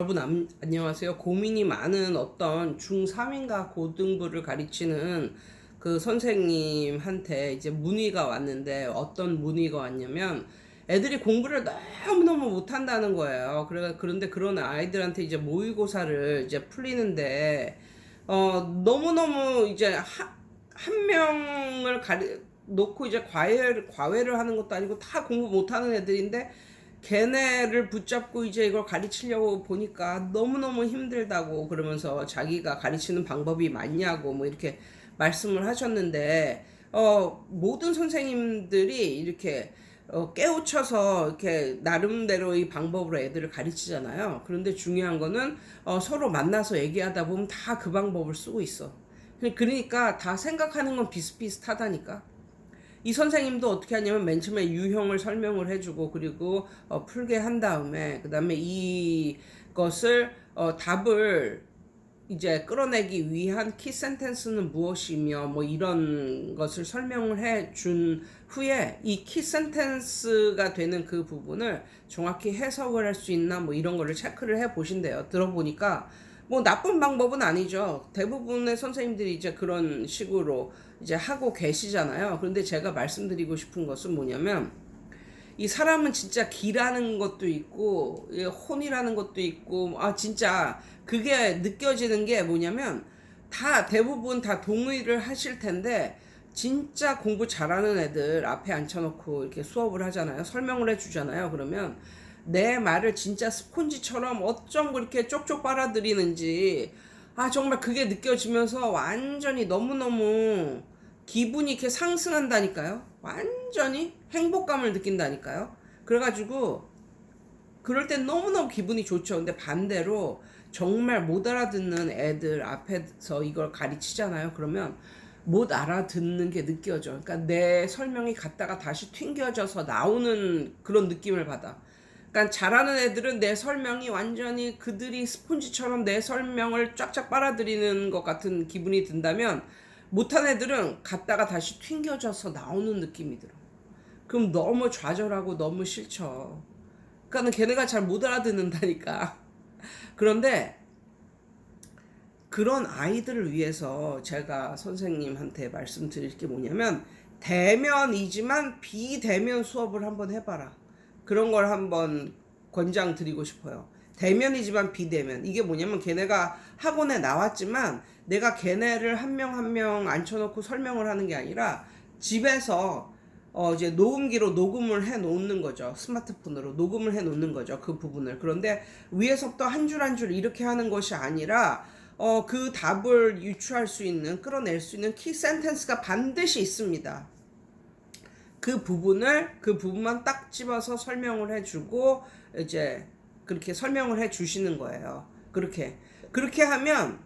여러분 안녕하세요. 고민이 많은 어떤 중3인가 고등부를 가르치는 그 선생님한테 이제 문의가 왔는데, 어떤 문의가 왔냐면 애들이 공부를 너무너무 못한다는 거예요. 그런데 그런 아이들한테 이제 모의고사를 이제 풀리는데 너무너무 이제 한 명을 놓고 이제 과외를 하는 것도 아니고 다 공부 못하는 애들인데, 걔네를 붙잡고 이제 이걸 가르치려고 보니까 너무너무 힘들다고 그러면서 자기가 가르치는 방법이 맞냐고 뭐 이렇게 말씀을 하셨는데, 모든 선생님들이 이렇게 깨우쳐서 이렇게 나름대로 이 방법으로 애들을 가르치잖아요. 그런데 중요한 거는 서로 만나서 얘기하다 보면 다 그 방법을 쓰고 있어. 그러니까 다 생각하는 건 비슷비슷하다니까. 이 선생님도 어떻게 하냐면 맨 처음에 유형을 설명을 해주고, 그리고 풀게 한 다음에 그 다음에 이것을 답을 이제 끌어내기 위한 키 센텐스는 무엇이며 뭐 이런 것을 설명을 해 준 후에 이 키 센텐스가 되는 그 부분을 정확히 해석을 할 수 있나 뭐 이런 거를 체크를 해 보신대요. 들어보니까 뭐 나쁜 방법은 아니죠. 대부분의 선생님들이 이제 그런 식으로 이제 하고 계시잖아요. 그런데 제가 말씀드리고 싶은 것은 뭐냐면, 이 사람은 진짜 기라는 것도 있고 혼이라는 것도 있고, 진짜 그게 느껴지는 게 뭐냐면, 다 대부분 다 동의를 하실 텐데, 진짜 공부 잘하는 애들 앞에 앉혀놓고 이렇게 수업을 하잖아요. 설명을 해주잖아요. 그러면 내 말을 진짜 스폰지처럼 어쩜 그렇게 쪽쪽 빨아들이는지, 정말 그게 느껴지면서 완전히 너무너무 기분이 이렇게 상승한다니까요. 완전히 행복감을 느낀다니까요. 그래가지고 그럴 땐 너무너무 기분이 좋죠. 근데 반대로 정말 못 알아듣는 애들 앞에서 이걸 가르치잖아요. 그러면 못 알아듣는 게 느껴져. 그러니까 내 설명이 갔다가 다시 튕겨져서 나오는 그런 느낌을 받아. 그러니까 잘하는 애들은 내 설명이 완전히 그들이 스폰지처럼 내 설명을 쫙쫙 빨아들이는 것 같은 기분이 든다면, 못한 애들은 갔다가 다시 튕겨져서 나오는 느낌이 들어. 그럼 너무 좌절하고 너무 싫죠. 그러니까 걔네가 잘 못 알아듣는다니까. 그런데 그런 아이들을 위해서 제가 선생님한테 말씀드릴 게 뭐냐면, 대면이지만 비대면 수업을 한번 해봐라. 그런 걸 한번 권장드리고 싶어요. 대면이지만 비대면. 이게 뭐냐면, 걔네가 학원에 나왔지만 내가 걔네를 한 명 한 명 앉혀놓고 설명을 하는 게 아니라 집에서 이제 녹음기로 녹음을 해 놓는 거죠. 스마트폰으로 녹음을 해 놓는 거죠. 그 부분을. 그런데 위에서부터 한 줄 한 줄 이렇게 하는 것이 아니라 그 답을 유추할 수 있는, 끌어낼 수 있는 키 센텐스가 반드시 있습니다. 그 부분만 딱 집어서 설명을 해주고, 이제 그렇게 설명을 해 주시는 거예요. 그렇게 하면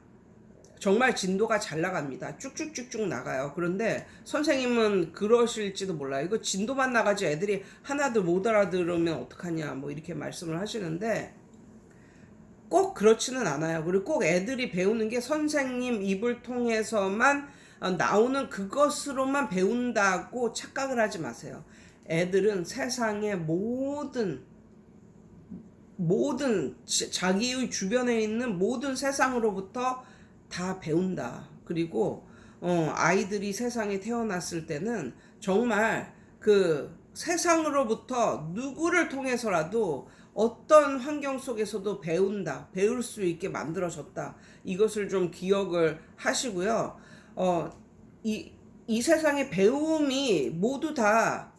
정말 진도가 잘 나갑니다. 쭉쭉쭉쭉 나가요. 그런데 선생님은 그러실지도 몰라요. 이거 진도만 나가지 애들이 하나도 못 알아들으면 어떡하냐 뭐 이렇게 말씀을 하시는데, 꼭 그렇지는 않아요. 그리고 꼭 애들이 배우는 게 선생님 입을 통해서만 나오는 그것으로만 배운다고 착각을 하지 마세요. 애들은 세상의 모든 자기의 주변에 있는 모든 세상으로부터 다 배운다. 그리고 아이들이 세상에 태어났을 때는 정말 그 세상으로부터 누구를 통해서라도 어떤 환경 속에서도 배울 수 있게 만들어졌다. 이것을 좀 기억을 하시고요. 이 세상의 배움이 모두 다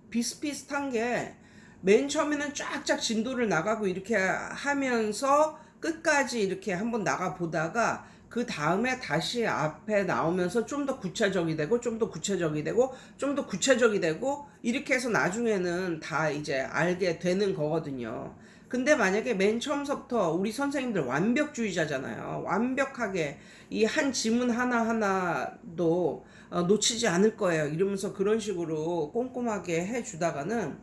비슷비슷한 게, 맨 처음에는 쫙쫙 진도를 나가고 이렇게 하면서 끝까지 이렇게 한번 나가 보다가, 그 다음에 다시 앞에 나오면서 좀 더 구체적이 되고, 좀 더 구체적이 되고, 좀 더 구체적이 되고, 이렇게 해서 나중에는 다 이제 알게 되는 거거든요. 근데 만약에 맨 처음부터 우리 선생님들 완벽주의자잖아요. 완벽하게 이 한 지문 하나하나도 놓치지 않을 거예요. 이러면서 그런 식으로 꼼꼼하게 해주다가는,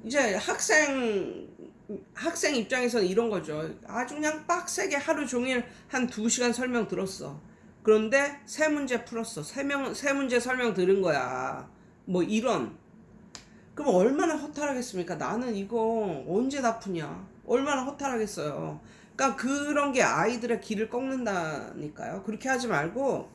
이제 학생 입장에서는 이런 거죠. 아주 그냥 빡세게 하루 종일 한 2시간 설명 들었어. 그런데 세 문제 풀었어. 세 문제 설명 들은 거야. 뭐 이런. 그럼 얼마나 허탈하겠습니까? 나는 이거 언제 다 푸냐? 얼마나 허탈하겠어요. 그러니까 그런 게 아이들의 길을 꺾는다니까요. 그렇게 하지 말고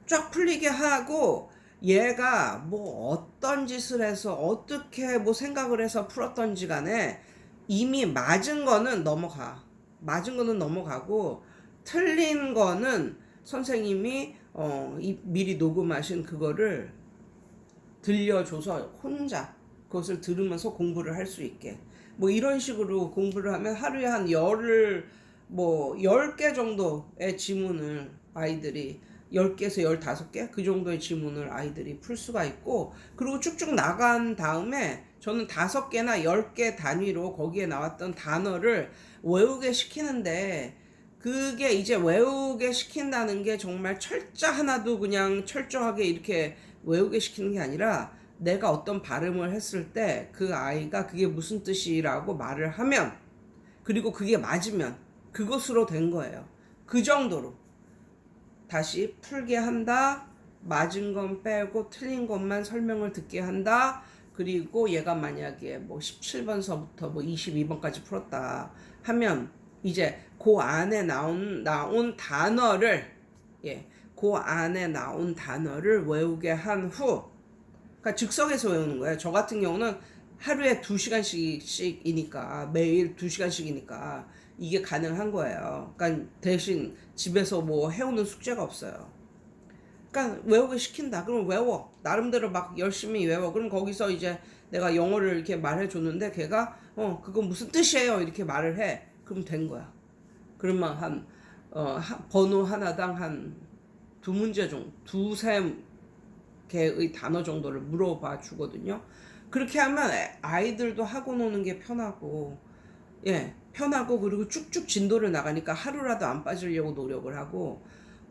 쫙 풀리게 하고, 얘가 뭐 어떤 짓을 해서 어떻게 뭐 생각을 해서 풀었던지 간에 이미 맞은 거는 넘어가. 맞은 거는 넘어가고, 틀린 거는 선생님이 미리 녹음하신 그거를 들려줘서 혼자 그것을 들으면서 공부를 할 수 있게, 뭐 이런 식으로 공부를 하면 하루에 한 열을 뭐 10개 정도의 지문을 아이들이, 10개에서 15개 그 정도의 지문을 아이들이 풀 수가 있고, 그리고 쭉쭉 나간 다음에 저는 5개나 10개 단위로 거기에 나왔던 단어를 외우게 시키는데, 그게 이제 외우게 시킨다는 게 정말 철자 하나도 그냥 철저하게 이렇게 외우게 시키는 게 아니라, 내가 어떤 발음을 했을 때 그 아이가 그게 무슨 뜻이라고 말을 하면, 그리고 그게 맞으면 그것으로 된 거예요. 그 정도로 다시 풀게 한다. 맞은 건 빼고 틀린 것만 설명을 듣게 한다. 그리고 얘가 만약에 뭐 17번서부터 뭐 22번까지 풀었다 하면, 이제 그 안에 나온 단어를, 그 안에 나온 단어를 외우게 한 후, 그러니까 즉석에서 외우는 거예요. 저 같은 경우는 하루에 2시간씩이니까, 매일 2시간씩이니까 이게 가능한 거예요. 그러니까 대신 집에서 뭐 해오는 숙제가 없어요. 그러니까 외우게 시킨다. 그럼 외워. 나름대로 막 열심히 외워. 그럼 거기서 이제 내가 영어를 이렇게 말해 줬는데 걔가 그거 무슨 뜻이에요? 이렇게 말을 해. 그럼 된 거야. 그러면 번호 하나당 한 2문제 정도, 2~3개의 단어 정도를 물어봐 주거든요. 그렇게 하면 아이들도 하고 노는 게 편하고, 편하고, 그리고 쭉쭉 진도를 나가니까 하루라도 안 빠지려고 노력을 하고,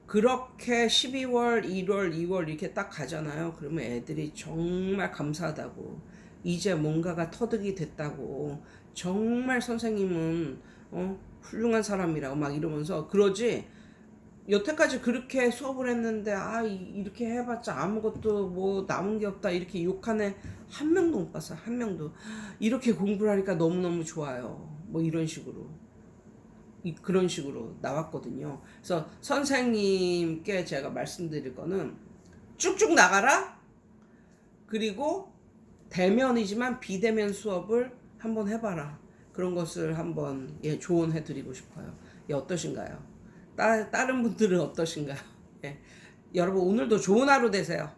그렇게 12월, 1월, 2월 이렇게 딱 가잖아요. 그러면 애들이 정말 감사하다고, 이제 뭔가가 터득이 됐다고, 정말 선생님은 훌륭한 사람이라고 막 이러면서 그러지. 여태까지 그렇게 수업을 했는데 이렇게 해봤자 아무것도 뭐 남은 게 없다 이렇게 욕하는 한 명도 못 봤어요. 한 명도. 이렇게 공부를 하니까 너무너무 좋아요. 뭐 이런 식으로, 그런 식으로 나왔거든요. 그래서 선생님께 제가 말씀드릴 거는, 쭉쭉 나가라. 그리고 대면이지만 비대면 수업을 한번 해봐라. 그런 것을 한번 조언해 드리고 싶어요. 어떠신가요? 다른 분들은 어떠신가요? 여러분 오늘도 좋은 하루 되세요.